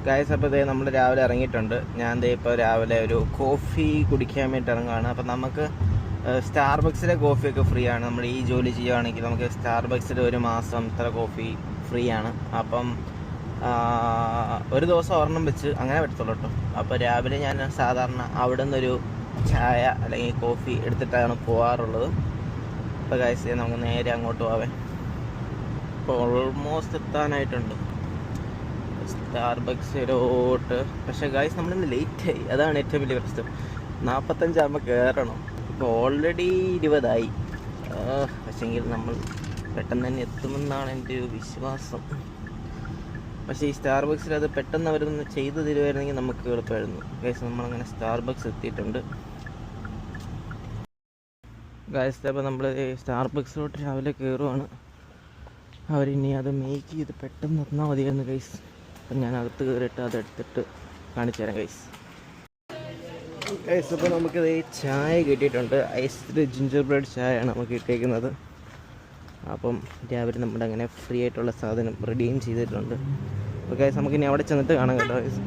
Guys, അപ്പോൾ ഇതേ നമ്മൾ രാവിലെ ഇറങ്ങിയിട്ടുണ്ട്. ഞാൻ ദേ ഇപ്പോൾ രാവിലെ ഒരു കോഫി കുടിക്കാൻ വേണ്ടി ഇറങ്ങുകയാണ്. അപ്പം നമുക്ക് സ്റ്റാർബക്സിലെ കോഫിയൊക്കെ ഫ്രീ ആണ്. നമ്മൾ ഈ ജോലി ചെയ്യുകയാണെങ്കിൽ നമുക്ക് സ്റ്റാർബക്സിൽ ഒരു മാസം ഇത്ര കോഫി ഫ്രീ ആണ്. അപ്പം ഒരു ദിവസം ഒരെണ്ണം വെച്ച് അങ്ങനെ പറ്റത്തുള്ളൂ കേട്ടോ. അപ്പോൾ രാവിലെ ഞാൻ സാധാരണ അവിടെ നിന്നൊരു ചായ അല്ലെങ്കിൽ കോഫി എടുത്തിട്ടാണ് പോകാറുള്ളത്. അപ്പോൾ ഗൈസ് നമുക്ക് നേരെ അങ്ങോട്ട് പോവേ. ഇപ്പോൾ ഓൾമോസ്റ്റ് എത്താനായിട്ടുണ്ട് സ്റ്റാർബക്സിലോട്ട്. പക്ഷേ ഗൈസ് നമ്മളിന്ന് ലേറ്റായി, അതാണ് ഏറ്റവും വലിയ പ്രശ്നം. 45 കയറണം. ഇപ്പോൾ ഓൾറെഡി 20 പക്ഷേങ്കിൽ നമ്മൾ പെട്ടെന്ന് തന്നെ എത്തുമെന്നാണ് എൻ്റെ ഒരു വിശ്വാസം. പക്ഷേ ഈ സ്റ്റാർബക്സിൽ അത് പെട്ടെന്ന് അവരൊന്ന് ചെയ്തു തരുമായിരുന്നെങ്കിൽ നമുക്ക് എളുപ്പമായിരുന്നു. ഗൈസ് നമ്മളങ്ങനെ സ്റ്റാർബക്സ് എത്തിയിട്ടുണ്ട്. ഗൈസ് അപ്പോൾ നമ്മൾ സ്റ്റാർബക്സിലോട്ട് രാവിലെ കയറുവാണ്. അവരിനി അത് മേക്ക് ചെയ്ത് പെട്ടെന്ന് എത്താൻ മതിയായിരുന്നു ഗൈസ്. അപ്പം ഞാൻ അകത്ത് കയറിയിട്ട് അതെടുത്തിട്ട് കാണിച്ചു തരാം ഗൈസ്. ഗൈസ് അപ്പോൾ നമുക്കിത് ചായ കിട്ടിയിട്ടുണ്ട്. ഐസ്ഡ് ജിഞ്ചർ ബ്രെഡ് ചായയാണ് നമുക്ക് കിട്ടിയിരിക്കുന്നത്. അപ്പം രാവിലെ നമ്മുടെ അങ്ങനെ ഫ്രീ ആയിട്ടുള്ള സാധനം റെഡിയും ചെയ്തിട്ടുണ്ട്. അപ്പോൾ ഗൈസ് നമുക്കിനി അവിടെ ചെന്നിട്ട് കാണാം കേട്ടോ ഗൈസ്.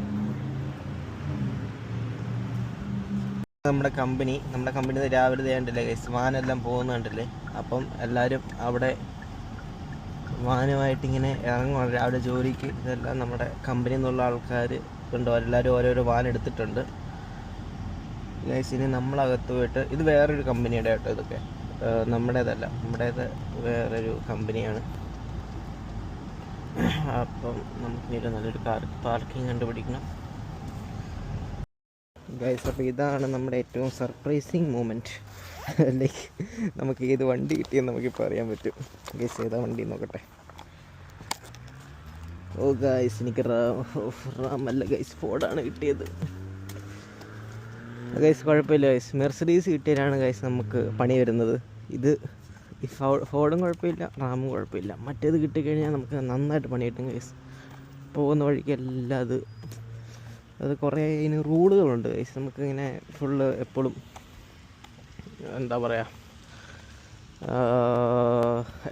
നമ്മുടെ കമ്പനി രാവിലെ ചെയ്യണ്ടല്ലേ ഗൈസ്, വാനെല്ലാം പോകുന്ന കണ്ടില്ലേ. അപ്പം എല്ലാവരും അവിടെ വാനുമായിട്ടിങ്ങനെ ഇറങ്ങും രാവിലെ ജോലിക്ക്. ഇതെല്ലാം നമ്മുടെ കമ്പനിയിൽ നിന്നുള്ള ആൾക്കാർ ഉണ്ടോ, എല്ലാവരും ഓരോരോ വാൻ എടുത്തിട്ടുണ്ട് ഗൈസ്. ഇനി നമ്മളകത്ത് പോയിട്ട്, ഇത് വേറൊരു കമ്പനിയുടെ കേട്ടോ, ഇതൊക്കെ നമ്മുടേതല്ല, നമ്മുടേത് വേറൊരു കമ്പനിയാണ്. അപ്പം നമുക്കിനി നല്ലൊരു പാർക്കിംഗ് കണ്ടുപിടിക്കണം ഗൈസ്. അപ്പോൾ ഇതാണ് നമ്മുടെ ഏറ്റവും സർപ്രൈസിങ് മൂമെൻറ്റ്. ലൈക്ക് നമുക്ക് ഏത് വണ്ടി കിട്ടിയെന്ന് നമുക്കിപ്പോൾ അറിയാൻ പറ്റും ഗൈസ്. ഏതാ വണ്ടി നോക്കട്ടെ. ഓ ഗൈസ്, എനിക്ക് റാമല്ല ഗൈസ്, ഫോർഡാണ് കിട്ടിയത് ഗൈസ്. കുഴപ്പമില്ല ഗൈസ്, മെർസിഡീസ് കിട്ടിയതിനാണ് ഗൈസ് നമുക്ക് പണി വരുന്നത്. ഇത് ഈ ഫോർഡും കുഴപ്പമില്ല, റാമും കുഴപ്പമില്ല. മറ്റേത് കിട്ടിക്കഴിഞ്ഞാൽ നമുക്ക് നന്നായിട്ട് പണി കിട്ടും ഗൈസ്. പോകുന്ന വഴിക്കെല്ലാം അത് കുറേ ഇതിന് റൂളുകളുണ്ട് ഗൈസ്. നമുക്കിങ്ങനെ ഫുള്ള് എപ്പോഴും എന്താ പറയുക,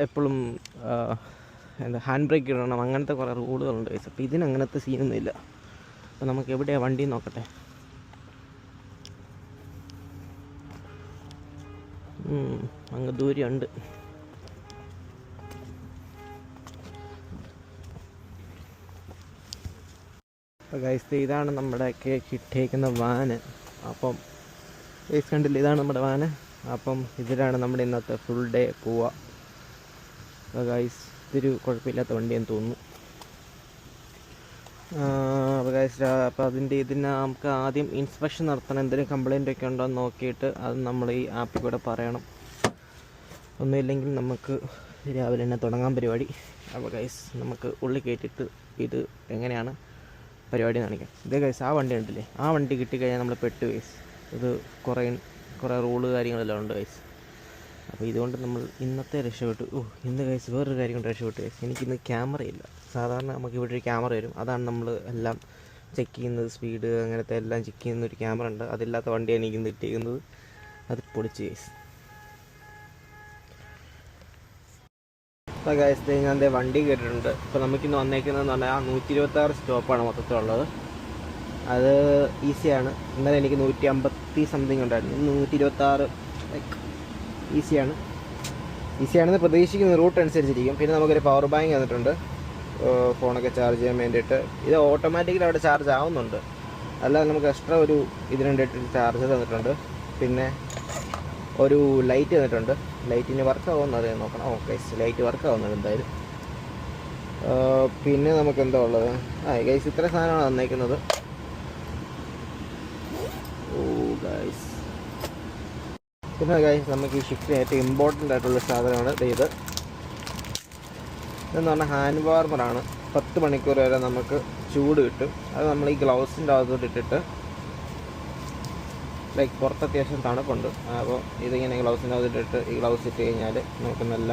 എപ്പോഴും ഹാൻഡ് ബ്രേക്ക് ഇടണം, അങ്ങനത്തെ കുറേ റൂളുകളുണ്ട് ഗൈസ്. അപ്പോൾ ഇതിനങ്ങനത്തെ സീനൊന്നുമില്ല. അപ്പോൾ നമുക്ക് എവിടെയാണ് വണ്ടി നോക്കട്ടെ. അങ്ങ് ദൂരമുണ്ട്. അപ്പോൾ ഗൈസ് ഇതാണ് നമ്മുടെ കിട്ടിയേക്കുന്ന വാന്. അപ്പം ഗൈസ് കണ്ടില്ല, ഇതാണ് നമ്മുടെ വാന്. അപ്പം ഇതിലാണ് നമ്മുടെ ഇന്നത്തെ ഫുൾ ഡേ പോവുക. അപ്പോൾ ഗൈസ് ഇതൊരു കുഴപ്പമില്ലാത്ത വണ്ടിയെന്ന് തോന്നുന്നു. അപ്പോൾ ഗൈസ് അപ്പോൾ ഇതിന് നമുക്ക് ആദ്യം ഇൻസ്പെക്ഷൻ നടത്തണം. എന്തെങ്കിലും കംപ്ലൈൻ്റ് ഒക്കെ ഉണ്ടോ എന്ന് നോക്കിയിട്ട് അത് നമ്മൾ ഈ ആപ്പിൽ കൂടെ പറയണം. ഒന്നുമില്ലെങ്കിൽ നമുക്ക് രാവിലെ തന്നെ തുടങ്ങാൻ പരിപാടി. അപ്പോൾ ഗൈസ് നമുക്ക് ഉള്ളിൽ കയറ്റിയിട്ട് ഇത് എങ്ങനെയാണ് പരിപാടി കാണിക്കാം. ഇതേ ഗൈസ് ആ വണ്ടി ഉണ്ടല്ലേ, ആ വണ്ടി കിട്ടിക്കഴിഞ്ഞാൽ നമ്മൾ പെട്ടു ഗൈസ്. ഇത് കുറേ റൂള് കാര്യങ്ങളെല്ലാം ഉണ്ട് ഗൈസ്. അപ്പോൾ ഇതുകൊണ്ട് നമ്മൾ ഇന്നത്തെ രക്ഷപ്പെട്ടു. ഇന്ന് ഗൈസ് വേറൊരു കാര്യം കൊണ്ട് രക്ഷപ്പെട്ടു ഗൈസ്. എനിക്കിന്ന് ക്യാമറയില്ല. സാധാരണ നമുക്ക് ഇവിടെ ഒരു ക്യാമറ വരും, അതാണ് നമ്മൾ എല്ലാം ചെക്ക് ചെയ്യുന്നത്, സ്പീഡ് അങ്ങനത്തെ എല്ലാം ചെക്ക് ചെയ്യുന്ന ഒരു ക്യാമറ ഉണ്ട്. അതില്ലാത്ത വണ്ടിയാണ് എനിക്കിന്ന് കിട്ടിയിരിക്കുന്നത്. അത് പൊളിച്ച് ഗൈസ്. അപ്പോൾ ഗൈസ് ഞാൻ എൻ്റെ വണ്ടി കയറ്റിയിട്ടുണ്ട്. ഇപ്പോൾ നമുക്കിന്ന് വന്നേക്കുന്നതെന്ന് പറഞ്ഞാൽ 126 സ്റ്റോപ്പാണ് മൊത്തത്തിലുള്ളത്. അത് ഈസിയാണ്. ഇന്നലെ എനിക്ക് 150 സംതിങ് ഉണ്ടായിരുന്നു. 126 ഈസിയാണെന്ന് പ്രതീക്ഷിക്കുന്ന റൂട്ട് അനുസരിച്ചിരിക്കും. പിന്നെ നമുക്കൊരു പവർ ബാങ്ക് തന്നിട്ടുണ്ട് ഫോണൊക്കെ ചാർജ് ചെയ്യാൻ വേണ്ടിയിട്ട്. ഇത് ഓട്ടോമാറ്റിക്കലി അവിടെ ചാർജ് ആവുന്നുണ്ട്, അല്ലാതെ നമുക്ക് എക്സ്ട്രാ ഒരു ഇതിന് വേണ്ടിയിട്ട് ചാർജർ തന്നിട്ടുണ്ട്. പിന്നെ ഒരു ലൈറ്റ് തന്നിട്ടുണ്ട്. ലൈറ്റിന് വർക്ക് ആവുമെന്ന് അറിയാൻ നോക്കണം. ഓക്കെ, ലൈറ്റ് വർക്ക് ആവുന്നുണ്ട് എന്തായാലും. പിന്നെ നമുക്ക് എന്താ ഉള്ളത്, ഗൈസ് ഇത്ര സാധനമാണ് തന്നേക്കുന്നത്. ഗൈസ് പിന്നെ ഗൈസ് നമുക്ക് ഈ ഷിഫ്റ്റിന് ഏറ്റവും ഇമ്പോർട്ടൻ്റ് ആയിട്ടുള്ള സാധനമാണ് ഇതെന്ന് പറഞ്ഞാൽ ഹാൻഡ് വാർമറാണ്. 10 മണിക്കൂർ വരെ നമുക്ക് ചൂട് കിട്ടും. അത് നമ്മൾ ഈ ഗ്ലൗസിൻ്റെ അകത്തോട്ട് ഇട്ടിട്ട്, ലൈക്ക് പുറത്ത് അത്യാവശ്യം തണുപ്പുണ്ട്. അപ്പോൾ ഇതിങ്ങനെ ഗ്ലൗസിൻ്റെ അകത്തിട്ടിട്ട് ഈ ഗ്ലൗസ് ഇട്ട് കഴിഞ്ഞാൽ നമുക്ക് നല്ല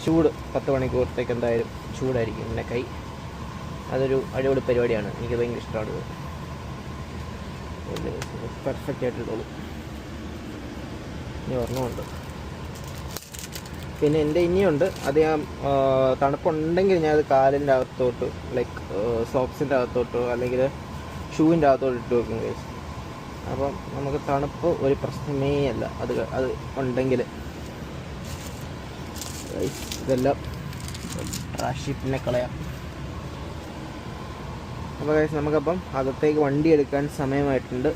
ചൂട് 10 മണിക്കൂറത്തേക്ക് എന്തായാലും ചൂടായിരിക്കും എൻ്റെ കൈ. അതൊരു അടിപൊളി പരിപാടിയാണ്, എനിക്ക് ഭയങ്കര ഇഷ്ടമാണ്. പെർഫെക്റ്റ് ആയിട്ടുള്ളൂ. ഇനി ഓർമ്മയുണ്ട് പിന്നെ എൻ്റെ ഇനിയുണ്ട് അത് ഞാൻ തണുപ്പുണ്ടെങ്കിൽ ഞാനത് കാലിൻ്റെ അകത്തോട്ട് ലൈക്ക് സോക്സിൻ്റെ അകത്തോട്ടോ അല്ലെങ്കിൽ ഷൂവിൻ്റെ അകത്തോട്ട് ഇട്ട് വെക്കും ഗൈസ്. അപ്പം നമുക്ക് തണുപ്പ് ഒരു പ്രശ്നമേ അല്ല അത് ഉണ്ടെങ്കിൽ. ഇതെല്ലാം ട്രാഷി പിന്നെ കളയാം. അപ്പോൾ ഗൈസ് നമുക്കപ്പം അകത്തേക്ക് വണ്ടി എടുക്കാൻ സമയമായിട്ടുണ്ട്.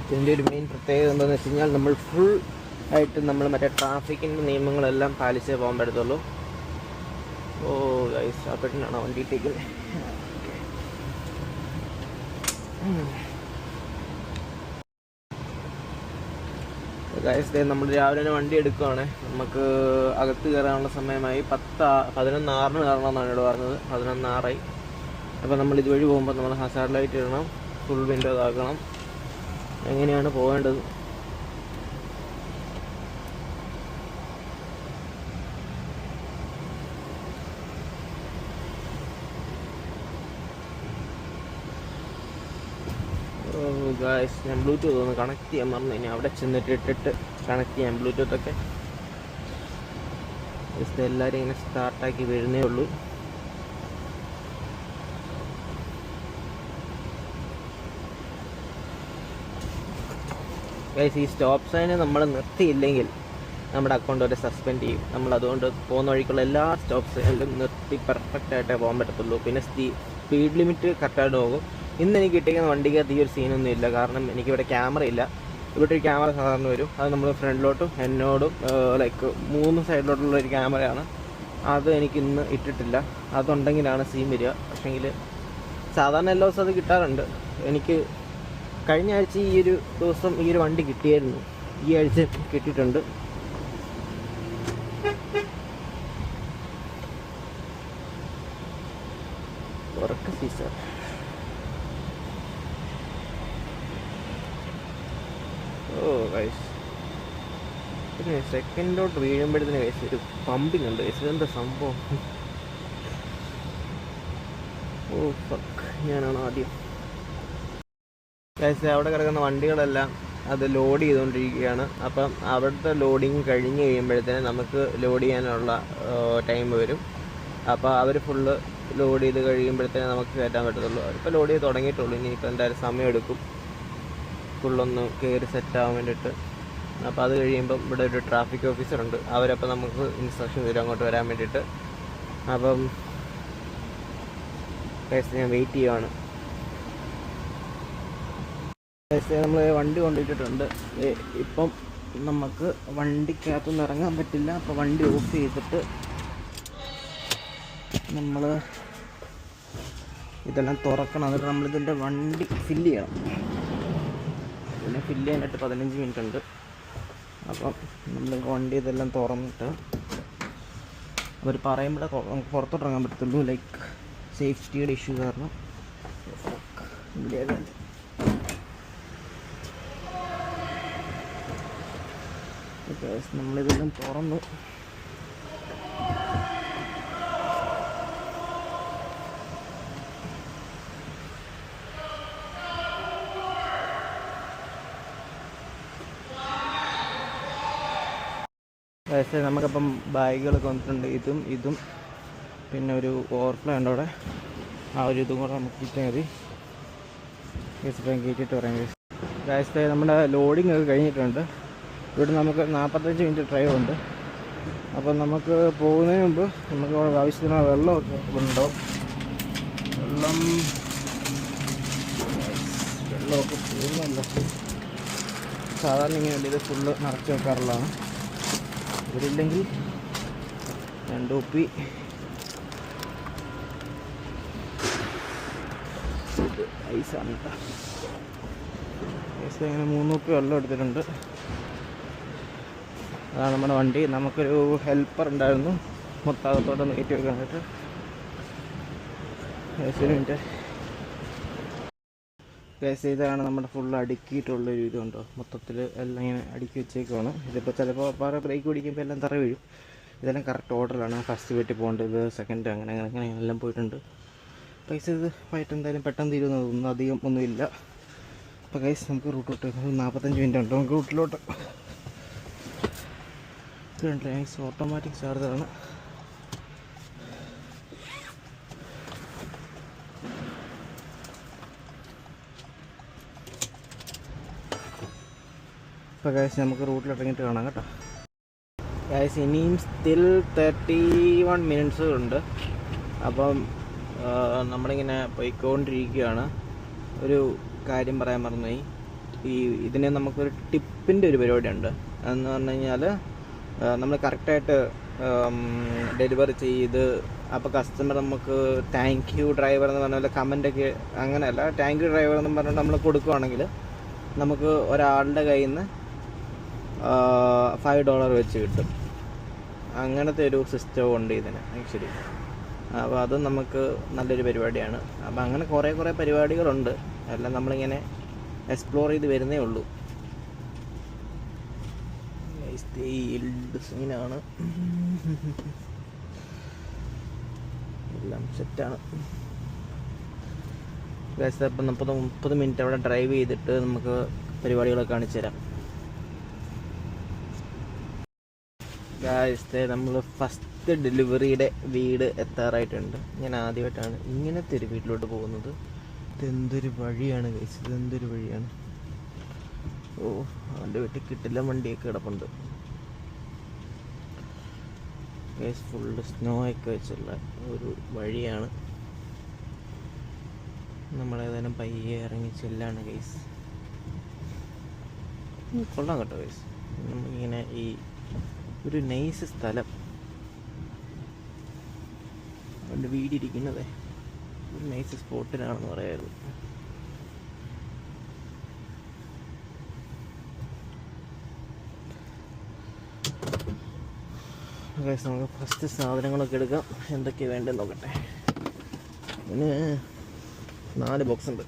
ഇതിൻ്റെ ഒരു മെയിൻ പ്രത്യേകത എന്താണെന്ന് വെച്ച് കഴിഞ്ഞാൽ നമ്മൾ ഫുൾ ആയിട്ട് നമ്മൾ മറ്റേ ട്രാഫിക്കിൻ്റെ നിയമങ്ങളെല്ലാം പാലിച്ചേ പോകാൻ പറ്റത്തുള്ളൂ. ഓ ഗൈസ് ആ പെട്ടിനാണോ വണ്ടി ഇട്ടേക്കുന്നത്? ഗൈസ് നമ്മൾ രാവിലെ തന്നെ വണ്ടി എടുക്കുവാണ്. നമുക്ക് അകത്ത് കയറാനുള്ള സമയമായി. 11:06 കയറണമെന്നാണ് ഇവിടെ പറഞ്ഞത്. 11:06. അപ്പോൾ നമ്മൾ ഇതുവഴി പോകുമ്പോൾ നമ്മൾ ഹസാർഡ് ലൈറ്റ് ഇടണം, ഫുൾ വിൻഡോ ഇതാക്കണം. എങ്ങനെയാണ് പോകേണ്ടത്? ഗായ്സ് ഞാൻ ബ്ലൂടൂത്ത് ഒന്ന് കണക്ട് ചെയ്യാൻ മറന്നു. ഇനി അവിടെ ചെന്നിട്ട് ഇട്ടിട്ട് കണക്ട് ചെയ്യാം ബ്ലൂടൂത്തൊക്കെ. ജസ്റ്റ് എല്ലാവരും ഇങ്ങനെ സ്റ്റാർട്ടാക്കി വരുന്നേ ഉള്ളൂ. ഗൈസ് ഈ സ്റ്റോപ്പ് സൈന് നമ്മൾ നിർത്തിയില്ലെങ്കിൽ നമ്മുടെ അക്കൗണ്ട് വരെ സസ്പെൻഡ് ചെയ്യും. നമ്മൾ അതുകൊണ്ട് പോകുന്ന വഴിക്കുള്ള എല്ലാ സ്റ്റോപ്പ് സൈനിലും നിർത്തി പെർഫെക്റ്റായിട്ടേ പോകാൻ പറ്റത്തുള്ളൂ. പിന്നെ സ്പീഡ് ലിമിറ്റ് കറക്റ്റായിട്ട് പോകും. ഇന്ന് എനിക്ക് കിട്ടിയിരിക്കുന്ന വണ്ടിക്കകത്ത് ഈ ഒരു സീനൊന്നും ഇല്ല. കാരണം എനിക്കിവിടെ ക്യാമറ ഇല്ല. ഇവിടെ ഒരു ക്യാമറ സാധാരണ വരും. അത് നമ്മൾ ഫ്രണ്ടിലോട്ടും എന്നോടും ലൈക്ക് 3 സൈഡിലോട്ടുള്ള ഒരു ക്യാമറയാണ്. അത് എനിക്ക് ഇന്ന് ഇട്ടിട്ടില്ല. അതുണ്ടെങ്കിലാണ് സീൻ വരിക. പക്ഷേങ്കിൽ സാധാരണ എല്ലാ ദിവസവും അത് കിട്ടാറുണ്ട്. എനിക്ക് കഴിഞ്ഞ ആഴ്ച ഈ ഒരു ദിവസം ഈ ഒരു വണ്ടി കിട്ടിയായിരുന്നു. ഈ ആഴ്ച കിട്ടിയിട്ടുണ്ട്. ഉറക്ക ഫീസർ ഗൈസ് പിന്നെ സെക്കൻഡിലോട്ട് വീഴുമ്പോഴത്തേന് ഗൈസ് ഒരു പമ്പിങ് ഉണ്ട് ഗൈസ്. ഇതെന്താ സംഭവം? ഓ ഫക്ക്, ഞാനാണ് ആദ്യം. ഗൈസ് അവിടെ കിടക്കുന്ന വണ്ടികളെല്ലാം അത് ലോഡ് ചെയ്തുകൊണ്ടിരിക്കുകയാണ്. അപ്പം അവിടുത്തെ ലോഡിങ് കഴിഞ്ഞ് കഴിയുമ്പോഴത്തേന് നമുക്ക് ലോഡ് ചെയ്യാനുള്ള ടൈം വരും. അപ്പോൾ അവർ ഫുള്ള് ലോഡ് ചെയ്ത് കഴിയുമ്പോഴത്തേന് നമുക്ക് കയറ്റാൻ പറ്റത്തുള്ളൂ. അവരിപ്പോൾ ലോഡ് ചെയ്ത് തുടങ്ങിയിട്ടുള്ളൂ. ഇനിയിപ്പോൾ എന്തായാലും സമയം എടുക്കും ഫുള്ളൊന്ന് കയറി സെറ്റാകാൻ വേണ്ടിയിട്ട്. അപ്പോൾ അത് കഴിയുമ്പം ഇവിടെ ഒരു ട്രാഫിക് ഓഫീസറുണ്ട്. അവരപ്പോൾ നമുക്ക് ഇൻസ്ട്രക്ഷൻ തരും അങ്ങോട്ട് വരാൻ വേണ്ടിയിട്ട്. അപ്പം ഞാൻ വെയിറ്റ് ചെയ്യുവാണ്. നമ്മൾ വണ്ടി കൊണ്ടിട്ടിട്ടുണ്ട്. ഇപ്പം നമുക്ക് വണ്ടിക്കകത്തുനിന്ന് ഇറങ്ങാൻ പറ്റില്ല. അപ്പോൾ വണ്ടി ഓഫ് ചെയ്തിട്ട് നമ്മൾ ഇതെല്ലാം തുറക്കണം. എന്നിട്ട് നമ്മളിതിൻ്റെ വണ്ടി ഫില്ല് ചെയ്യണം. പിന്നെ ഫില്ല് ചെയ്യാനായിട്ട് 15 മിനിറ്റ് ഉണ്ട്. അപ്പം നമ്മൾ വണ്ടി ഇതെല്ലാം തുറന്നിട്ട് അവർ പറയുമ്പോഴേ നമുക്ക് പുറത്തോട്ടിറങ്ങാൻ പറ്റത്തുള്ളൂ. ലൈക്ക് സേഫ്റ്റിയുടെ ഇഷ്യൂ കാരണം. നമ്മളിതെല്ലാം തുറന്നു. നമുക്കപ്പം ബാഗുകളൊക്കെ വന്നിട്ടുണ്ട്. ഇതും പിന്നെ ഒരു ഓവർഫ്ലോ ഉണ്ട് അവിടെ. ആ ഒരു ഇതും കൂടെ നമുക്ക് കിട്ടിയാൽ മതി. ഇപ്പം കയറ്റിയിട്ട് പറയാം. ഗൈസ് നമ്മുടെ ലോഡിങ് ഒക്കെ കഴിഞ്ഞിട്ടുണ്ട്. ഇവിടെ നമുക്ക് 45 മിനിറ്റ് ഡ്രൈവ് ഉണ്ട്. അപ്പം നമുക്ക് പോകുന്നതിന് മുമ്പ് നമുക്ക് ആവശ്യത്തിന് വെള്ളമൊക്കെ ഉണ്ടോ, വെള്ളമൊക്കെ പോകുന്നല്ലോ. സാധാരണ ഇങ്ങനെ ഇത് ഫുള്ള് നിറച്ച് വെക്കാറുള്ളതാണ്. ഇവിടെ ഇല്ലെങ്കിൽ 2 കുപ്പി ഐസാണ് കേട്ടോ. ഐസ് ഇങ്ങനെ 3 കുപ്പി വെള്ളം എടുത്തിട്ടുണ്ട്. അതാണ് നമ്മുടെ വണ്ടി. നമുക്കൊരു ഹെൽപ്പർ ഉണ്ടായിരുന്നു മൊത്തകത്തോടെ നീട്ടി വെക്കാനായിട്ട്. മിനിറ്റ് ഇതാണ് നമ്മുടെ ഫുള്ള് അടുക്കിയിട്ടുള്ളൊരു ഇതുണ്ടോ. മൊത്തത്തിൽ എല്ലാം ഇങ്ങനെ അടുക്കി വെച്ചേക്കുവാണ്. ഇതിപ്പോൾ ചിലപ്പോൾ ബ്രേക്ക് പിടിക്കുമ്പോൾ എല്ലാം തറ വീഴും. ഇതെല്ലാം കറക്റ്റ് ഓർഡറിലാണ്. ഫസ്റ്റ് വീട്ടിൽ പോകേണ്ടത്, സെക്കൻഡ് അങ്ങനെ എല്ലാം പോയിട്ടുണ്ട്. പൈസ ഇത് ഫൈറ്റ് എന്തായാലും പെട്ടെന്ന് തീരുന്നതൊന്നും അധികം ഒന്നുമില്ല. അപ്പോൾ ഗൈസ് നമുക്ക് റൂട്ടിലോട്ട് 45 മിനിറ്റ് ഉണ്ട് നമുക്ക് റൂട്ടിലോട്ട്. ഓട്ടോമാറ്റിക് ചാർജറാണ്. ഇപ്പോൾ ഗൈസ് നമുക്ക് റൂട്ടിൽ ഇറങ്ങിയിട്ട് കാണാം കേട്ടോ. ഗൈസ് ഇനിയും സ്റ്റിൽ 31 മിനിറ്റ്സ് ഉണ്ട്. അപ്പം നമ്മളിങ്ങനെ പോയിക്കൊണ്ടിരിക്കുകയാണ്. ഒരു കാര്യം പറയാൻ മറന്നുപോയി. ഇതിന് നമുക്കൊരു ടിപ്പിൻ്റെ ഒരു പരിപാടിയുണ്ട്. അതെന്ന് പറഞ്ഞു കഴിഞ്ഞാൽ നമ്മൾ കറക്റ്റായിട്ട് ഡെലിവറി ചെയ്ത് അപ്പോൾ കസ്റ്റമർ നമുക്ക് താങ്ക് യു ഡ്രൈവർ എന്ന് പറഞ്ഞ പോലെ കമൻ്റൊക്കെ, അങ്ങനെയല്ല, താങ്ക് യു ഡ്രൈവർ എന്ന് പറഞ്ഞിട്ട് നമ്മൾ കൊടുക്കുകയാണെങ്കിൽ നമുക്ക് ഒരാളുടെ കയ്യിൽ നിന്ന് $5 വെച്ച് കിട്ടും. അങ്ങനത്തെ ഒരു സിസ്റ്റം ഉണ്ട് ഇതിന് ആക്ച്വലി. അപ്പോൾ അത് നമുക്ക് നല്ലൊരു പരിപാടിയാണ്. അപ്പോൾ അങ്ങനെ കുറേ പരിപാടികളുണ്ട്. എല്ലാം നമ്മളിങ്ങനെ എക്സ്പ്ലോർ ചെയ്ത് വരുന്നേ ഉള്ളൂ. സീനാണ്, എല്ലാം സെറ്റാണ്. ഇപ്പം 30 മിനിറ്റ് അവിടെ ഡ്രൈവ് ചെയ്തിട്ട് നമുക്ക് പരിപാടികളൊക്കെ കാണിച്ചു തരാം. ഗായ്സ് നമ്മൾ ഫസ്റ്റ് ഡെലിവറിയുടെ വീട് എത്താറായിട്ടുണ്ട്. ഞാൻ ആദ്യമായിട്ടാണ് ഇങ്ങനത്തെ ഒരു വീട്ടിലോട്ട് പോകുന്നത്. ഇതെന്തൊരു വഴിയാണ് ഗൈസ്, ഇതെന്തൊരു വഴിയാണ്. ഓ, അവൻ്റെ വീട്ടിൽ കിട്ടില്ല, വണ്ടിയൊക്കെ കിടപ്പുണ്ട് ഗൈസ്. ഫുള്ള് സ്നോ ഒക്കെ വെച്ചുള്ള ഒരു വഴിയാണ്. നമ്മളേതായാലും പയ്യെ ഇറങ്ങി ചെല്ലാണ് ഗൈസ്. കൊള്ളാം കേട്ടോ ഗൈസ്. നമുക്കിങ്ങനെ ഈ ഒരു നൈസ് സ്ഥലം, അവൻ്റെ വീടിരിക്കുന്നത് ഒരു നൈസ് സ്പോട്ടിലാണെന്ന് പറയായിരുന്നു. ഗൈസ് നമുക്ക് ഫസ്റ്റ് സാധനങ്ങളൊക്കെ എടുക്കാം. എന്തൊക്കെയാണ് വേണ്ടതെന്ന് നോക്കട്ടെ. ഇതിന് 4 ബോക്സ് ഉണ്ട്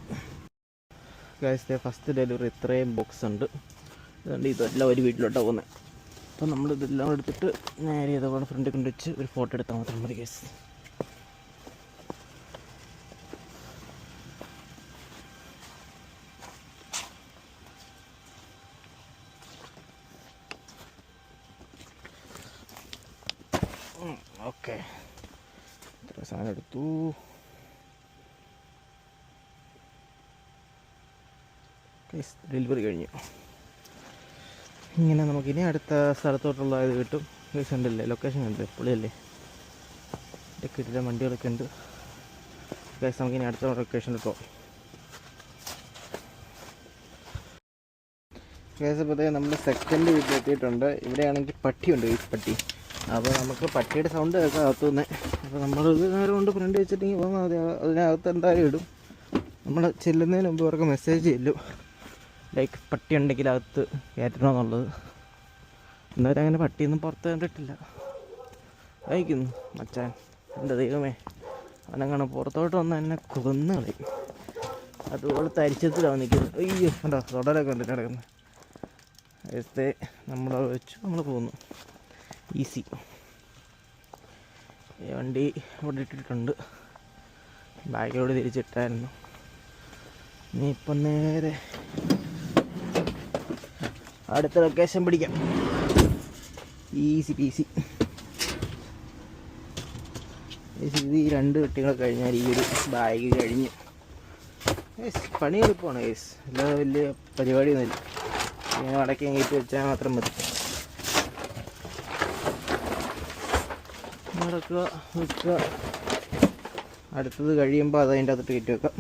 ഗൈസ്. ഫസ്റ്റ് ഡെലിവറി ഇത്രയും ബോക്സ് ഉണ്ട്. അതുകൊണ്ട് ഇതെല്ലാം ഒരു വീട്ടിലോട്ടാണ് പോകുന്നത്. അപ്പോൾ നമ്മളിതെല്ലാം എടുത്തിട്ട് നേരെ ഇതേപോലെ ഫ്രണ്ടിൽ കൊണ്ട് വെച്ച് ഒരു ഫോട്ടോ എടുത്താൽ മാത്രം മതി ഗൈസ്. ഓക്കെ, ഇത്ര സാധനം എടുത്തു. ഡെലിവറി കഴിഞ്ഞു. ഇങ്ങനെ നമുക്കിനി അടുത്ത സ്ഥലത്തോട്ടുള്ള ഇത് കിട്ടും. ഗൈസ് ഉണ്ടല്ലേ, ലൊക്കേഷൻ കണ്ടില്ലേ, പൊളിയല്ലേ. എൻ്റെ കിട്ടിയ വണ്ടികളൊക്കെ ഉണ്ട് ഗൈസ്. നമുക്കിനി അടുത്ത ലൊക്കേഷനിൽ പോകാം ഗൈസ്. അപ്പോൾ നമ്മൾ സെക്കൻഡ് വീട്ടിലെത്തിയിട്ടുണ്ട്. ഇവിടെയാണെങ്കിൽ പട്ടിയുണ്ട് ഗൈസ്, പട്ടി. അപ്പോൾ നമുക്ക് പട്ടിയുടെ സൗണ്ട് കേൾക്കാം അകത്തുനിന്ന്. അപ്പോൾ നമ്മളിത് നേരം കൊണ്ട് ഫ്രണ്ട് വെച്ചിട്ടെങ്കിൽ പോകുമ്പോൾ അതിനകത്ത് എന്തായാലും ഇടും. നമ്മൾ ചെല്ലുന്നതിന് മുമ്പ് അവർക്ക് മെസ്സേജ് ചെല്ലും, ലൈക്ക് പട്ടി ഉണ്ടെങ്കിൽ അകത്ത് കയറ്റണമെന്നുള്ളത്. എന്നവരും അങ്ങനെ പട്ടിയൊന്നും പുറത്ത് കണ്ടിട്ടില്ല. അയക്കുന്നു മച്ചാൻ, എൻ്റെ ദൈവമേ, അവനങ്ങനെ പുറത്തോട്ട് വന്ന് എന്നെ കൊന്ന് കളയും. അതുപോലെ തരിച്ചത്തിലാണ് നിൽക്കുന്നത്. അയ്യോ, ഉണ്ടോ തൊടലൊക്കെ ഉണ്ട് കിടക്കുന്നത്. നേരത്തെ നമ്മൾ വെച്ചു നമ്മൾ പോകുന്നു. ഈസി. വണ്ടി ഇവിടെ ഇട്ടിട്ടുണ്ട്, ബാഗിലോട് തിരിച്ചിട്ടായിരുന്നു. ഇനി ഇപ്പം നേരെ അടുത്ത ലൊക്കേഷൻ പിടിക്കാം. Easy peasy. ഇത് ഈ 2 കുട്ടികളെ കഴിഞ്ഞാൽ ഈ ഒരു ബാഗ് കഴിഞ്ഞ്. പണി എളുപ്പമാണ് ഗൈസ്, അല്ലാതെ വലിയ പരിപാടിയൊന്നുമില്ല. ഇങ്ങനെ വടക്കേ കയറ്റി വെച്ചാൽ മാത്രം മതി. നടക്കുക, വെക്കുക, അടുത്തത് കഴിയുമ്പോൾ അത് അതിൻ്റെ അകത്ത് കയറ്റി വെക്കാം.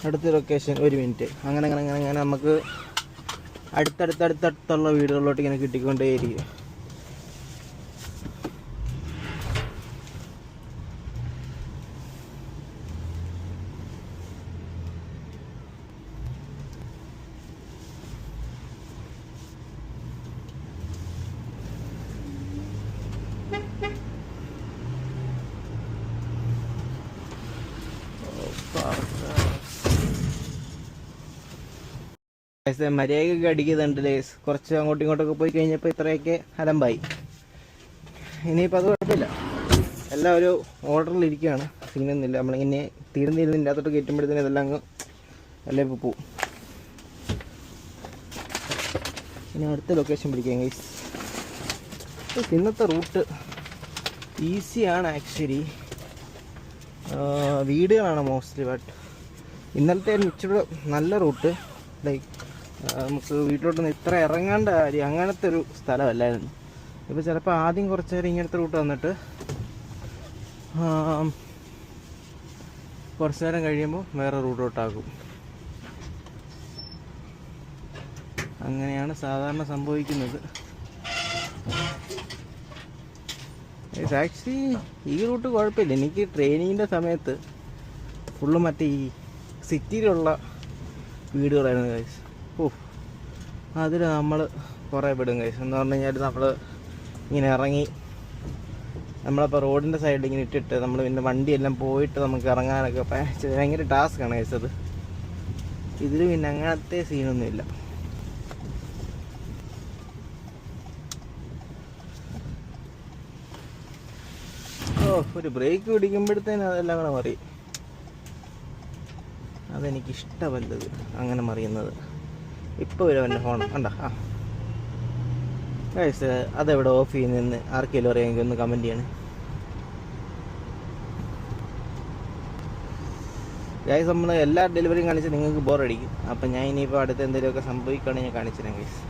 അടുത്ത ലൊക്കേഷൻ 1 മിനിറ്റ്. അങ്ങനെ അങ്ങനെ അങ്ങനെ അങ്ങനെ നമുക്ക് അടുത്തടുത്തുള്ള വീടുകളിലോട്ട് ഇങ്ങനെ കിട്ടിക്കൊണ്ടേയിരിക്കും. മര്യാദയൊക്കെ അടിക്കുന്നുണ്ട് ലേസ്. കുറച്ച് അങ്ങോട്ടും ഇങ്ങോട്ടൊക്കെ പോയി കഴിഞ്ഞപ്പോൾ ഇത്രയൊക്കെ അലമ്പായി. ഇനിയിപ്പോൾ അത് കുഴപ്പമില്ല, എല്ലാം ഒരു ഓർഡറിലിരിക്കുകയാണ്. സീനൊന്നുമില്ല. നമ്മളിങ്ങനെ തീർന്നിരുന്ന് ഇതിൻ്റെ അകത്തോട്ട് കയറ്റുമ്പോഴത്തേനും ഇതെല്ലാം അങ്ങ് എല്ലാം ഇപ്പോൾ പോവും. ഇനി അടുത്ത ലൊക്കേഷൻ പിടിക്കാം ഗൈസ്. ഇന്നത്തെ റൂട്ട് ഈസിയാണ് ആക്ച്വലി, വീടുകളാണ് മോസ്റ്റ്ലി. ബട്ട് ഇന്നലത്തെ ഇച്ചിരി നല്ല റൂട്ട്, ലൈക്ക് നമുക്ക് വീട്ടിലോട്ടൊന്നും ഇത്ര ഇറങ്ങേണ്ട കാര്യം അങ്ങനത്തെ ഒരു സ്ഥലമല്ലായിരുന്നു. ഇപ്പോൾ ചിലപ്പോൾ ആദ്യം കുറച്ച് നേരം ഇങ്ങനത്തെ റൂട്ട് വന്നിട്ട് കുറച്ച് നേരം കഴിയുമ്പോൾ വേറെ റൂട്ടോട്ടാക്കും. അങ്ങനെയാണ് സാധാരണ സംഭവിക്കുന്നത്. ആക്ച്വലി ഈ റൂട്ട് കുഴപ്പമില്ല. എനിക്ക് ട്രെയിനിങ്ങിൻ്റെ സമയത്ത് ഫുള്ള് മറ്റേ ഈ സിറ്റിയിലുള്ള വീടുകളായിരുന്നു ഗൈസ്. അതിൽ നമ്മൾ കുറേ വിടും ഗൈസ്. എന്ന് പറഞ്ഞു കഴിഞ്ഞാൽ നമ്മൾ ഇങ്ങനെ ഇറങ്ങി നമ്മളിപ്പോൾ റോഡിൻ്റെ സൈഡിൽ ഇങ്ങനെ ഇട്ടിട്ട് നമ്മൾ പിന്നെ വണ്ടിയെല്ലാം പോയിട്ട് നമുക്ക് ഇറങ്ങാനൊക്കെ ഭയങ്കര ടാസ്ക്കാണ് ഗൈസ് അത്. ഇതിൽ പിന്നെ അങ്ങനത്തെ സീനൊന്നുമില്ല. ഒരു ബ്രേക്ക് പിടിക്കുമ്പോഴത്തേനും അതെല്ലാം കൂടെ മറിയും. അതെനിക്കിഷ്ടമല്ലത് അങ്ങനെ മറിയുന്നത്. ഇപ്പോൾ വരും എൻ്റെ ഫോൺ കണ്ട. ഗൈസ് അതെവിടെ ഓഫ് ചെയ്യുന്നതെന്ന് ആർക്കെങ്കിലും അറിയാമെങ്കിൽ ഒന്ന് കമൻറ്റ് ചെയ്യണേ ഗൈസ്. നമ്മൾ എല്ലാ ഡെലിവറിയും കാണിച്ച് നിങ്ങൾക്ക് ബോറടിക്കും. അപ്പം ഞാൻ ഇനിയിപ്പോൾ അടുത്ത് എന്തെങ്കിലുമൊക്കെ സംഭവിക്കുകയാണെങ്കിൽ ഞാൻ കാണിച്ചു തരാം ഗൈസ്.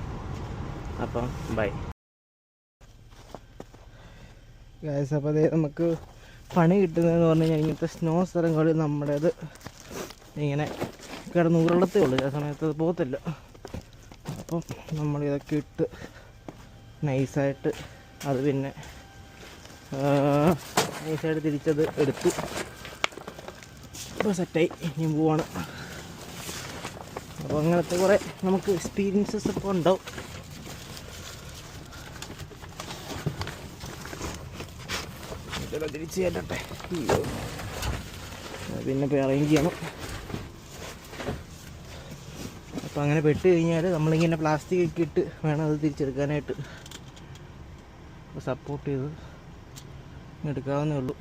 അപ്പം ബൈ ഗൈസ്. അപ്പോൾ അതേ നമുക്ക് പണി കിട്ടുന്നതെന്ന് പറഞ്ഞു കഴിഞ്ഞാൽ ഇങ്ങനത്തെ സ്നോ സ്ഥലങ്ങളിൽ നമ്മുടേത് ഇങ്ങനെ കിടന്ന് ഉരുളത്തേ ഉള്ളൂ. ആ സമയത്ത് അത് പോകത്തില്ല. അപ്പം നമ്മളിതൊക്കെ ഇട്ട് നൈസായിട്ട് അത് പിന്നെ നൈസായിട്ട് തിരിച്ചത് എടുത്തു. ഇപ്പോൾ സെറ്റായി ഇനി പോവാണ്. അപ്പോൾ അങ്ങനത്തെ കുറേ നമുക്ക് എക്സ്പീരിയൻസസ് ഇപ്പോൾ ഉണ്ടാവും. തിരിച്ച് കയറ്റട്ടെ. പിന്നെ ഇപ്പോൾ അറേഞ്ച് ചെയ്യണം. അപ്പോൾ അങ്ങനെ പെട്ട് കഴിഞ്ഞാൽ നമ്മളിങ്ങനെ പ്ലാസ്റ്റിക് ഒക്കെ ഇട്ട് വേണം അത് തിരിച്ചെടുക്കാനായിട്ട്. അപ്പോൾ സപ്പോർട്ട് ചെയ്ത് എടുക്കാവുന്നേ ഉള്ളൂ.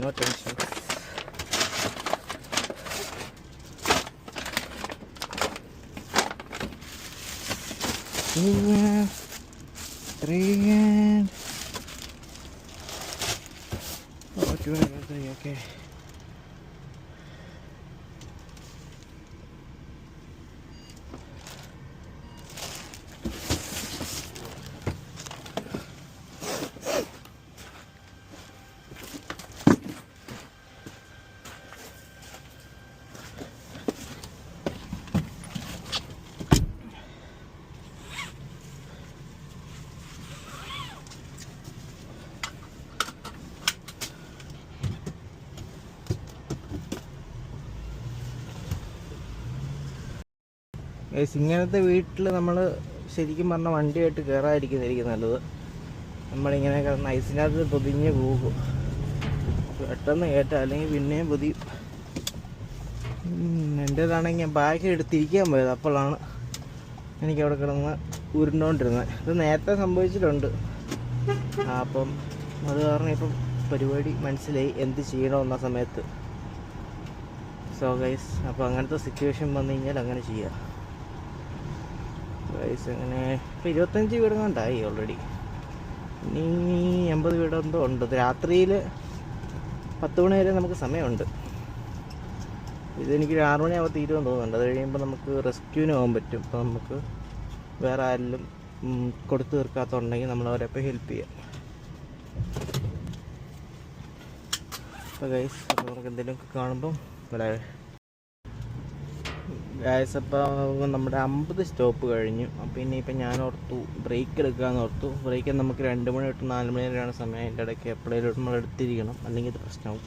No tension. Okay. ഇങ്ങനത്തെ വീട്ടിൽ നമ്മൾ ശരിക്കും പറഞ്ഞാൽ വണ്ടിയായിട്ട് കയറാതിരിക്കുന്നതായിരിക്കും നല്ലത്. നമ്മളിങ്ങനെ കിടന്ന് ഐസിനകത്ത് പൊതിഞ്ഞ് പോകും. പെട്ടെന്ന് കയറ്റാം, അല്ലെങ്കിൽ പിന്നെയും പൊതിയും. എൻ്റേതാണെങ്കിൽ ഞാൻ ബാഗ് എടുത്തിരിക്കാൻ പോയത്. അപ്പോഴാണ് എനിക്കവിടെ കിടന്ന് ഉരുണ്ടോണ്ടിരുന്നത്. ഇത് നേരത്തെ സംഭവിച്ചിട്ടുണ്ട്. അപ്പം അത് കാരണം ഇപ്പം പരിപാടി മനസ്സിലായി എന്ത് ചെയ്യണമെന്ന സമയത്ത്. സോ ഗൈസ്, അപ്പോൾ അങ്ങനത്തെ സിറ്റുവേഷൻ വന്നു കഴിഞ്ഞാൽ അങ്ങനെ ചെയ്യാം ഗൈസ്. അങ്ങനെ ഇപ്പോൾ 25 വീടുകൊണ്ടായി ഓൾറെഡി. ഇനി 80 വീടെന്തോ ഉണ്ട്. രാത്രിയിൽ 10 മണി വരെ നമുക്ക് സമയമുണ്ട്. ഇതെനിക്കൊരു 6 മണിയാകുമ്പോൾ തീരുമെന്ന് തോന്നുന്നുണ്ട്. അത് കഴിയുമ്പോൾ നമുക്ക് റെസ്ക്യൂവിന് പോകാൻ പറ്റും. അപ്പോൾ നമുക്ക് വേറെ ആരെങ്കിലും കൊടുത്തു തീർക്കാത്തുണ്ടെങ്കിൽ നമ്മൾ അവരെപ്പോൾ ഹെൽപ്പ് ചെയ്യാം. അപ്പോൾ ഗൈസ്, അപ്പോൾ നമുക്ക് എന്തെങ്കിലുമൊക്കെ കാണുമ്പം വളരെ ഗൈസ്. അപ്പോൾ നമ്മുടെ 50 സ്റ്റോപ്പ് കഴിഞ്ഞു. അപ്പോൾ ഇനിയിപ്പോൾ ഞാൻ ഓർത്തു ബ്രേക്ക് എടുക്കാമെന്ന് ഓർത്തു. ബ്രേക്ക് നമുക്ക് 2 മണി തൊട്ട് 4 മണി വരെയാണ് സമയം. അതിൻ്റെ ഇടയ്ക്ക് എപ്പോഴേലും നമ്മൾ എടുത്തിരിക്കണം, അല്ലെങ്കിൽ ഇത് പ്രശ്നമാവും.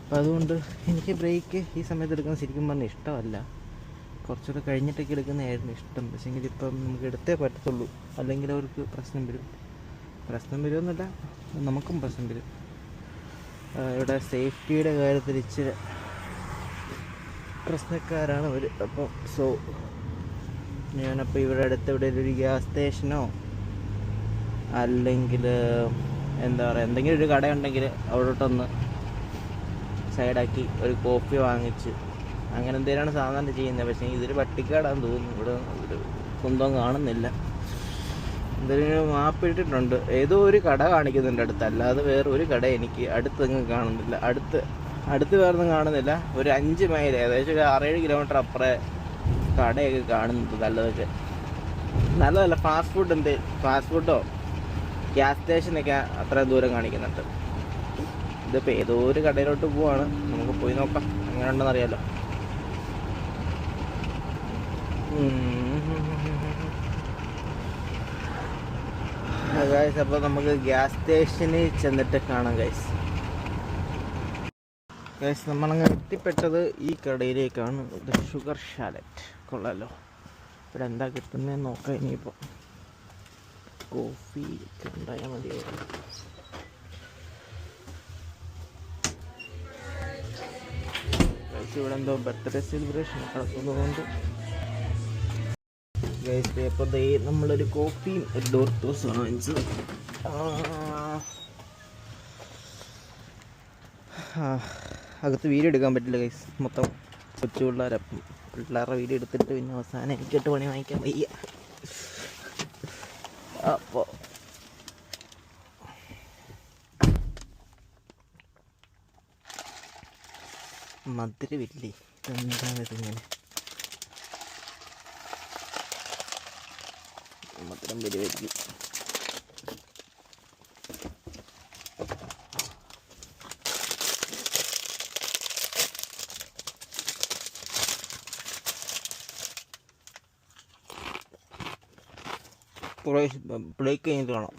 അപ്പോൾ അതുകൊണ്ട് എനിക്ക് ബ്രേക്ക് ഈ സമയത്ത് എടുക്കുന്നത് ശരിക്കും പറഞ്ഞാൽ ഇഷ്ടമല്ല. കുറച്ചുകൂടെ കഴിഞ്ഞിട്ടൊക്കെ എടുക്കുന്നതായിരുന്നു ഇഷ്ടം. പക്ഷേങ്കിൽ ഇപ്പം നമുക്ക് എടുത്തേ പറ്റത്തുള്ളൂ, അല്ലെങ്കിൽ അവർക്ക് പ്രശ്നം വരും. പ്രശ്നം വരുമെന്നല്ല, നമുക്കും പ്രശ്നം വരും. ഇവിടെ സേഫ്റ്റിയുടെ കാര്യത്തിൽ ഇച്ചിരി പ്രശ്നക്കാരാണ് അവർ. അപ്പോൾ സോ ഞാനപ്പോൾ ഇവിടെ അടുത്ത് ഇവിടെ ഒരു ഗ്യാസ് സ്റ്റേഷനോ അല്ലെങ്കിൽ എന്താ പറയുക എന്തെങ്കിലും ഒരു കടയുണ്ടെങ്കിൽ അവിടോട്ടൊന്ന് സൈഡാക്കി ഒരു കോഫി വാങ്ങിച്ച് അങ്ങനെ എന്തെങ്കിലുമാണ് സാധാരണ ചെയ്യുന്നത്. പക്ഷേ ഇതൊരു പട്ടിക്കാടാന്ന് തോന്നുന്നു. ഇവിടെ ഒരു കുന്തം കാണുന്നില്ല. എന്തെങ്കിലും മാപ്പ് ഇട്ടിട്ടുണ്ട്. ഏതോ ഒരു കട കാണിക്കുന്നുണ്ട് അടുത്ത്, അല്ലാതെ വേറെ ഒരു കട എനിക്ക് അടുത്തെങ്ങും കാണുന്നില്ല. അടുത്ത് വേറൊന്നും കാണുന്നില്ല. ഒരു 5 മൈൽ, ഏകദേശം ഒരു 6-7 കിലോമീറ്റർ അപ്പുറം കടയൊക്കെ കാണുന്നുണ്ട് നല്ലതൊക്കെ. നല്ലതല്ല, ഫാസ്റ്റ് ഫുഡോ ഗ്യാസ് സ്റ്റേഷനൊക്കെ അത്രയും ദൂരം കാണിക്കുന്നുണ്ട്. ഇതിപ്പോൾ ഏതോ ഒരു കടയിലോട്ട് പോവാണ്. നമുക്ക് പോയി നോക്കാം എങ്ങനെ ഉണ്ടെന്ന് അറിയാലോ. ഗൈസ്, അപ്പോൾ നമുക്ക് ഗ്യാസ് സ്റ്റേഷനിൽ ചെന്നിട്ട് കാണാം ഗൈസ്. നമ്മളങ്ങ് എത്തിപ്പെട്ടത് ഈ കടയിലേക്കാണ്. ഇത് ഷുഗർ ഷാലറ്റ്. കൊള്ളാലോ. ഇവിടെ എന്താ കിട്ടുന്നതെന്ന് നോക്കാം. ഇനിയിപ്പോൾ കോഫി ഒക്കെ ഉണ്ടായാൽ മതിയായിരുന്നു. ഇവിടെ എന്തോ ബർത്ത്ഡേ സെലിബ്രേഷൻ നടക്കുന്നതുകൊണ്ട് ഗൈസ് അപ്പോൾ നമ്മളൊരു കോഫിയും ഒരു ഡോർത്തോസും വാങ്ങിച്ചത്. അകത്ത് വീഡിയോ എടുക്കാൻ പറ്റില്ല ഗൈസ്, മൊത്തം കൊച്ചു പിള്ളേരുടെ വീഡിയോ എടുത്തിട്ട് പിന്നെ അവസാനം എനിക്കിട്ട് പണി വാങ്ങിക്കാൻ വയ്യ. അപ്പോൾ മധുരമില്ലേ, എന്താണ് ഇതിങ്ങനെ മധുരം വരുമായിരിക്കും. ബ്രേക്ക് കഴിഞ്ഞിട്ട് കാണാം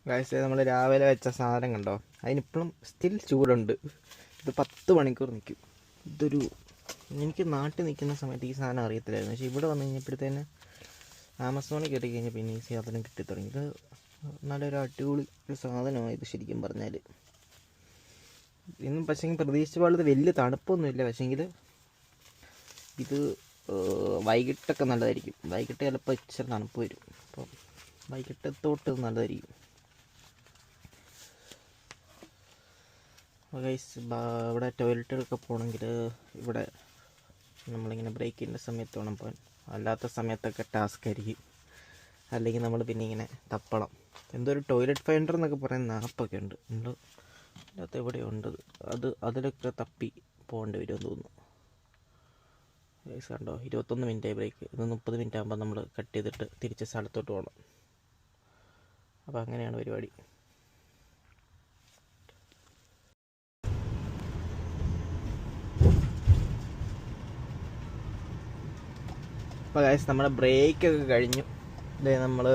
ഗൈസ്. നമ്മൾ രാവിലെ വെച്ച സാധനം കണ്ടോ, അതിനിപ്പോഴും സ്റ്റിൽ ചൂടുണ്ട്. ഇത് 10 മണിക്കൂർ നിൽക്കും. ഇതൊരു എനിക്ക് നാട്ടിൽ നിൽക്കുന്ന സമയത്ത് ഈ സാധനം അറിയത്തില്ലായിരുന്നു. പക്ഷേ ഇവിടെ വന്നു കഴിഞ്ഞപ്പോഴത്തേന് ആമസോണിൽ കയറി കഴിഞ്ഞാൽ പിന്നെ ഈ സാധനം കിട്ടിത്തുടങ്ങി. ഇത് നല്ലൊരു അടിപൊളി ഒരു സാധനമാണ് ഇത് ശരിക്കും പറഞ്ഞാൽ. ഇന്നും പക്ഷേങ്കിൽ പ്രതീക്ഷിച്ച പോലെ ഇത് വലിയ തണുപ്പൊന്നുമില്ല. പക്ഷേങ്കിൽ ഇത് വൈകിട്ടൊക്കെ നല്ലതായിരിക്കും. വൈകിട്ട് ചിലപ്പോൾ ഇച്ചിരി തണുപ്പ് വരും. അപ്പോൾ വൈകിട്ടത്തോട്ട് നല്ലതായിരിക്കും. ഗൈസ്, ഇവിടെ ടോയ്ലറ്റിലൊക്കെ പോകണമെങ്കിൽ ഇവിടെ നമ്മളിങ്ങനെ ബ്രേക്കിൻ്റെ സമയത്ത് വേണം പോകാൻ. അല്ലാത്ത സമയത്തൊക്കെ ടാസ്ക് ആയിരിക്കും. അല്ലെങ്കിൽ നമ്മൾ പിന്നെ ഇങ്ങനെ തപ്പണം. എന്തോ ഒരു ടോയ്ലറ്റ് ഫൈൻഡർ എന്നൊക്കെ പറയുന്ന ആപ്പൊക്കെ ഉണ്ട്. നമ്മൾ അതിനകത്ത് എവിടെയോ ഉണ്ട്. അതിലൊക്കെ തപ്പി പോകേണ്ടി വരുമെന്ന് തോന്നുന്നു. ഗൈസ് കണ്ടോ, 21 മിനിറ്റായി ബ്രേക്ക്. ഇത് 30 മിനിറ്റ് ആകുമ്പോൾ നമ്മൾ കട്ട് ചെയ്തിട്ട് തിരിച്ച് സ്ഥലത്തോട്ട് പോകണം. അപ്പോൾ അങ്ങനെയാണ് പരിപാടി. അപ്പോൾ ഗൈസ്, നമ്മുടെ ബ്രേക്കൊക്കെ കഴിഞ്ഞു. നമ്മൾ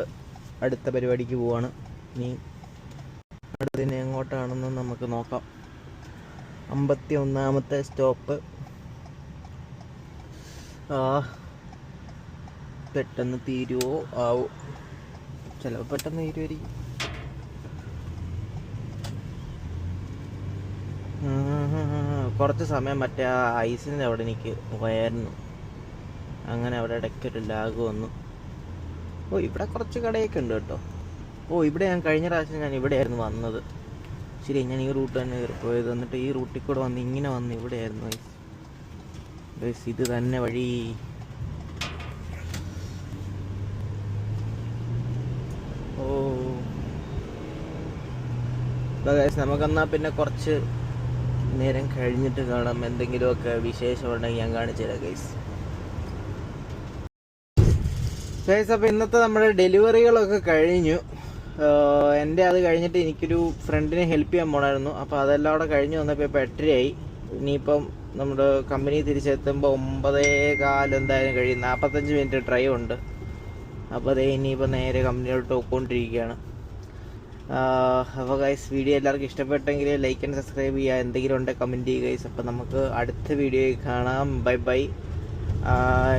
അടുത്ത പരിപാടിക്ക് പോവാണ്. ഇനി അടുത്തതിന് എങ്ങോട്ടാണെന്ന് നമുക്ക് നോക്കാം. 51ാമത്തെ സ്റ്റോപ്പ്. പെട്ടെന്ന് തീരുവോ ആവോ, ചിലപ്പോൾ പെട്ടെന്ന് തീരുമായിരിക്കും. കുറച്ച് സമയം മറ്റേ ആ ഐസിൻ്റെ അവിടെ എനിക്ക് പോയായിരുന്നു. അങ്ങനെ അവിടെ ഇടയ്ക്കൊരു ലാഗ് വന്നു. ഇവിടെ കുറച്ച് കടയൊക്കെ ഉണ്ട് കേട്ടോ. ഇവിടെ ഞാൻ കഴിഞ്ഞ പ്രാവശ്യം ഞാൻ ഇവിടെയായിരുന്നു വന്നത്. ശരി, ഞാൻ ഈ റൂട്ട് തന്നെ പോയത്. എന്നിട്ട് ഈ റൂട്ടിൽ കൂടെ വന്ന് ഇങ്ങനെ വന്ന് ഇവിടെയായിരുന്നു ഗൈസ്. ഇത് തന്നെ വഴി. ഗൈസ്, നമുക്കെന്നാൽ പിന്നെ കുറച്ച് നേരം കഴിഞ്ഞിട്ട് കാണാം. എന്തെങ്കിലുമൊക്കെ വിശേഷമുണ്ടെങ്കിൽ ഞാൻ കാണിച്ചു തരാം ഗൈസ്. അപ്പോൾ ഇന്നത്തെ നമ്മുടെ ഡെലിവറികളൊക്കെ കഴിഞ്ഞു. എൻ്റെ അത് കഴിഞ്ഞിട്ട് എനിക്കൊരു ഫ്രണ്ടിനെ ഹെൽപ്പ് ചെയ്യാൻ പോകണമായിരുന്നു. അപ്പോൾ അതെല്ലാം അവിടെ കഴിഞ്ഞ് വന്നപ്പോൾ ഇപ്പോൾ 8:30 ഇനിയിപ്പം നമ്മുടെ കമ്പനി തിരിച്ചെത്തുമ്പോൾ 9:15 എന്തായാലും കഴിയും. 45 മിനിറ്റ് ഡ്രൈവ് ഉണ്ട്. അപ്പോൾ അതേ ഇനിയിപ്പോൾ നേരെ കമ്പനിയിലോട്ട് പോയിക്കൊണ്ടിരിക്കുകയാണ്. അപ്പോൾ ഗൈസ്, വീഡിയോ എല്ലാവർക്കും ഇഷ്ടപ്പെട്ടെങ്കിൽ ലൈക്ക് ആൻഡ് സബ്സ്ക്രൈബ് ചെയ്യുക. എന്തെങ്കിലും ഉണ്ടെങ്കിൽ കമൻറ്റ് ചെയ്യുക ഗൈസ്. അപ്പോൾ നമുക്ക് അടുത്ത വീഡിയോയിൽ കാണാം. Bye bye.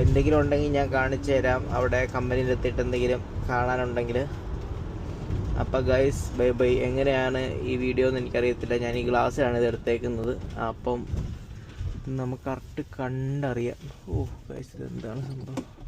എന്തെങ്കിലും ഉണ്ടെങ്കിൽ ഞാൻ കാണിച്ചു തരാം അവിടെ കമ്പനിയിലെത്തിയിട്ട് എന്തെങ്കിലും കാണാനുണ്ടെങ്കിൽ. അപ്പോൾ ഗൈസ്, ബൈ ബൈ. എങ്ങനെയാണ് ഈ വീഡിയോ എന്ന് എനിക്കറിയത്തില്ല. ഞാൻ ഈ ഗ്ലാസ്സിലാണ് ഇത് എടുത്തേക്കുന്നത്. അപ്പം നമുക്ക് കറക്റ്റ് കണ്ടറിയാം. ഗൈസ്, ഇതെന്താണ് സംഭവം?